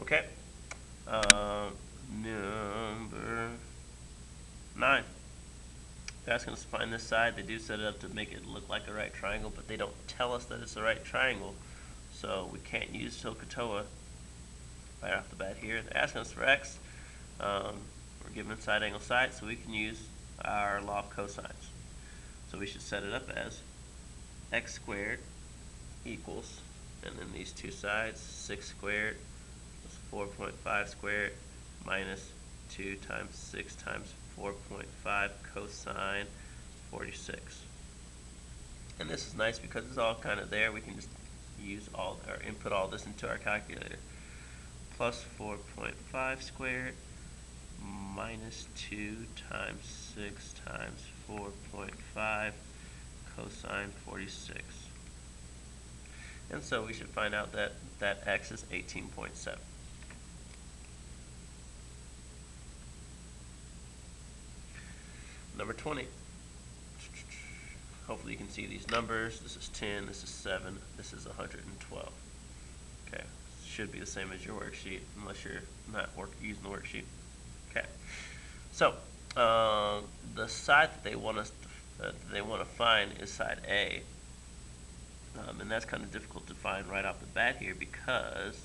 Okay. Number 9. They're asking us to find this side. They do set it up to make it look like a right triangle, but they don't tell us that it's a right triangle. So we can't use SOHCAHTOA right off the bat here. They're asking us for x. We're given side angle side, so we can use our law of cosines. So we should set it up as x squared equals, and then these two sides, 6 squared plus 4.5 squared minus 2 times 6 times 4.5 cosine 46. And this is nice because it's all kind of there. We can just use all, or input all this into our calculator. Plus 4.5 squared minus 2 times 6 times 4.5 cosine 46. And so we should find out that x is 18.7. Number 20. Hopefully you can see these numbers. This is 10, this is 7, this is 112. Okay, should be the same as your worksheet unless you're not using the worksheet. Okay, so the side that they want to find is side A, and that's kind of difficult to find right off the bat here because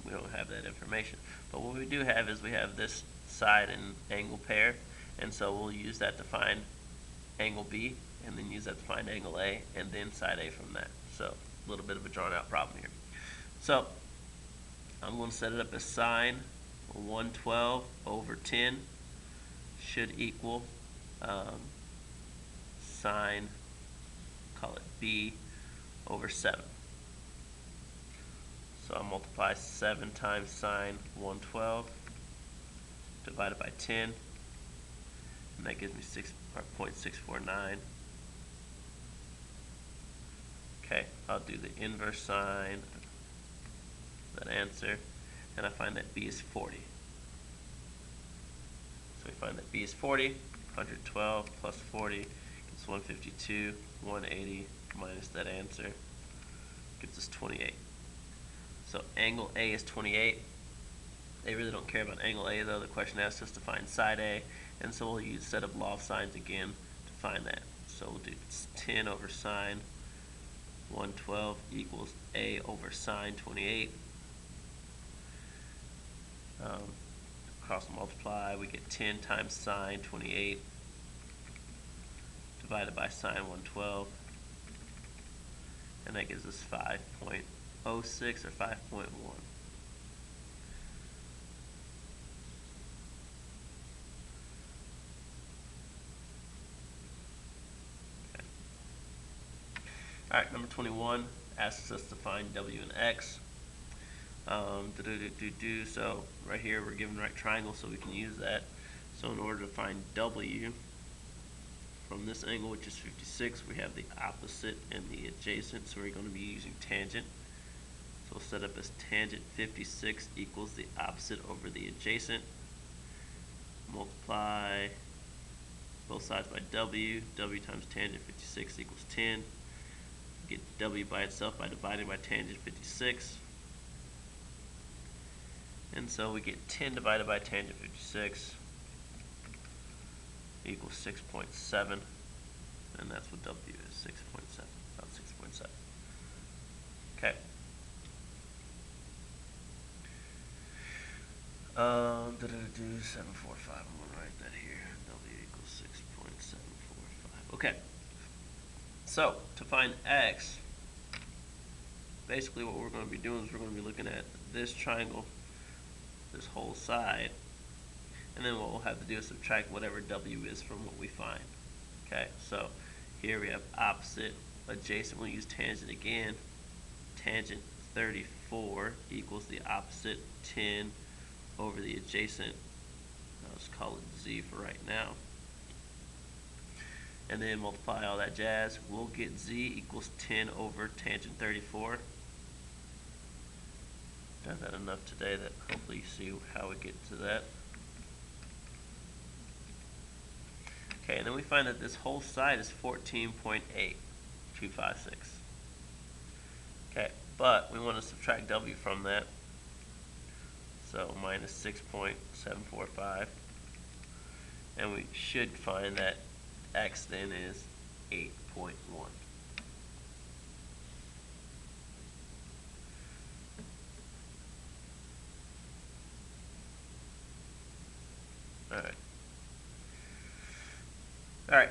we don't have that information. But what we do have is we have this side and angle pair, and so we'll use that to find angle B, and then use that to find angle A, and then side A from that. So a little bit of a drawn out problem here. So I'm going to set it up as sine 112 over 10 should equal sine, call it B, over 7. So I'll multiply 7 times sine 112 divided by 10, and that gives me 6.649. Okay, I'll do the inverse sine of that answer, and I find that B is 40. So we find that B is 40. 112 plus 40 gives 152. 180 minus that answer gives us 28. So angle A is 28. They really don't care about angle A though. The question asks us to find side A, and so we'll use set up law of sines again to find that. So we'll do 10 over sine 112 equals A over sine 28. Cross multiply, we get 10 times sine 28 divided by sine 112, and that gives us 5.06 or 5.1. Alright, number 21 asks us to find W and X. So right here we're given right triangle, so we can use that. So in order to find W from this angle, which is 56, we have the opposite and the adjacent, so we're going to be using tangent. So we'll set up as tangent 56 equals the opposite over the adjacent. Multiply both sides by W. W times tangent 56 equals 10. Get W by itself by dividing by tangent 56. And so we get 10 divided by tangent 56 equals 6.7. And that's what W is, 6.7, about 6.7. Okay. 745, I'm going to write that here. W equals 6.745. Okay. So, to find X, basically what we're going to be doing is we're going to be looking at this triangle, this whole side, and then what we'll have to do is subtract whatever W is from what we find. Okay, so here we have opposite, adjacent, we'll use tangent again. Tangent 34 equals the opposite 10 over the adjacent. I'll just call it Z for right now. And then multiply all that jazz. We'll get Z equals 10 over tangent 34. Done that enough today that hopefully you see how we get to that. Okay, and then we find that this whole side is 14.8256. Okay, but we want to subtract w from that. So minus 6.745. And we should find that x then is 8.1. Alright. Alright.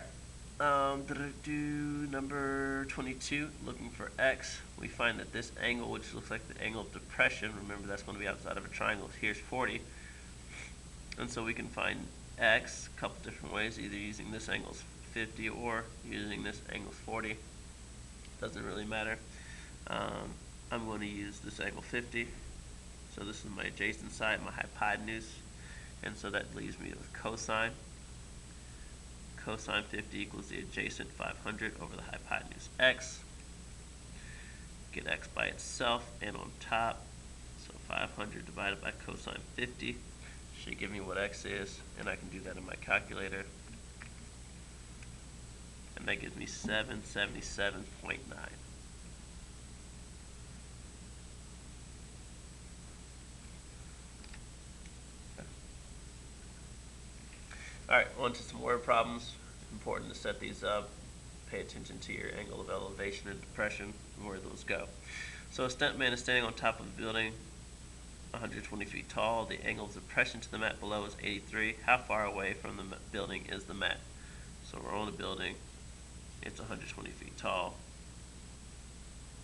Number 22, looking for x. We find that this angle, which looks like the angle of depression, remember that's going to be outside of a triangle, here's 40. And so we can find x a couple different ways, either using this angle as 50 or using this angle as 40. Doesn't really matter. I'm going to use this angle 50. So this is my adjacent side, my hypotenuse. And so that leaves me with cosine. Cosine 50 equals the adjacent 500 over the hypotenuse x. Get x by itself and on top. So 500 divided by cosine 50 should give me what x is, and I can do that in my calculator. And that gives me 777.9. Alright, on to some word problems. Important to set these up. Pay attention to your angle of elevation and depression and where those go. So a stuntman is standing on top of a building 120 feet tall. The angle of depression to the mat below is 83. How far away from the building is the mat? So we're on a building. It's 120 feet tall.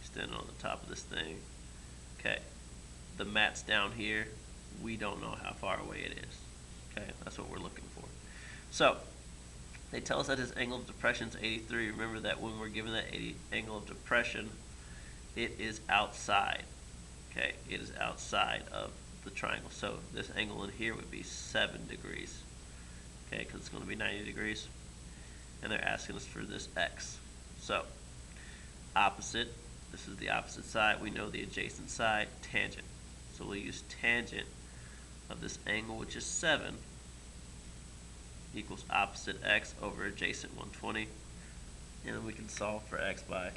Standing on the top of this thing. Okay. The mat's down here. We don't know how far away it is. Okay, that's what we're looking for. So, they tell us that his angle of depression is 83. Remember that when we're given that angle of depression, it is outside. Okay, it is outside of the triangle. So this angle in here would be 7 degrees. Okay, because it's going to be 90 degrees. And they're asking us for this x. So, opposite. This is the opposite side. We know the adjacent side, tangent. So we'll use tangent of this angle, which is 7, equals opposite x over adjacent 120. And then we can solve for x by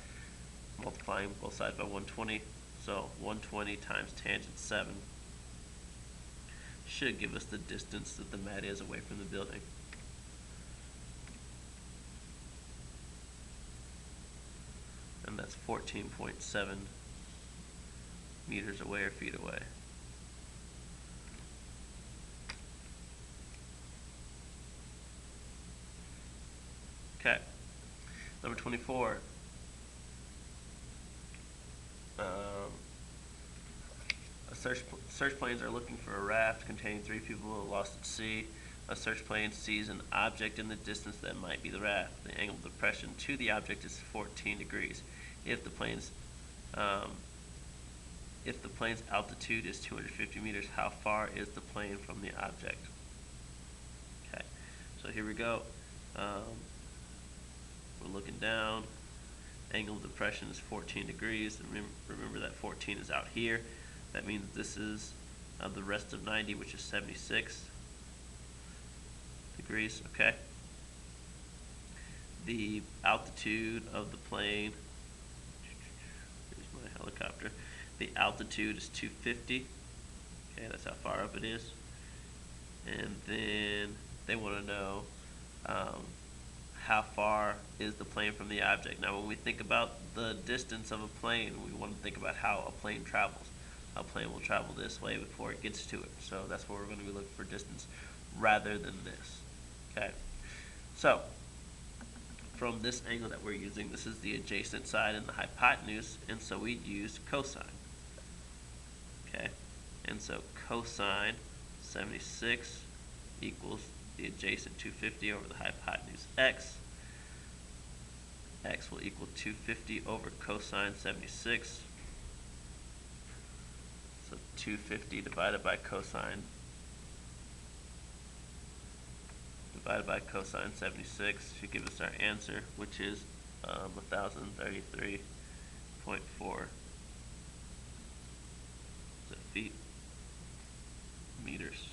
multiplying both sides by 120. So 120 times tangent 7 should give us the distance that the mat is away from the building. And that's 14.7 meters away or feet away. Okay, number 24. Search planes are looking for a raft containing 3 people lost at sea. A search plane sees an object in the distance that might be the raft. The angle of depression to the object is 14 degrees. If the plane's altitude is 250 meters, how far is the plane from the object? Okay, so here we go. We're looking down. Angle of depression is 14 degrees. Remember that 14 is out here. That means this is the rest of 90, which is 76 degrees. Okay. The altitude of the plane, here's my helicopter. The altitude is 250. Okay, that's how far up it is. And then they want to know how far is the plane from the object. Now when we think about the distance of a plane, we want to think about how a plane travels. A plane will travel this way before it gets to it. So that's where we're going to be looking for distance rather than this. Okay. So from this angle that we're using, this is the adjacent side and the hypotenuse, and so we'd use cosine. Okay. And so cosine 76 equals the adjacent 250 over the hypotenuse x. X will equal 250 over cosine 76. So 250 divided by cosine 76 should give us our answer, which is 1033.4 feet meters.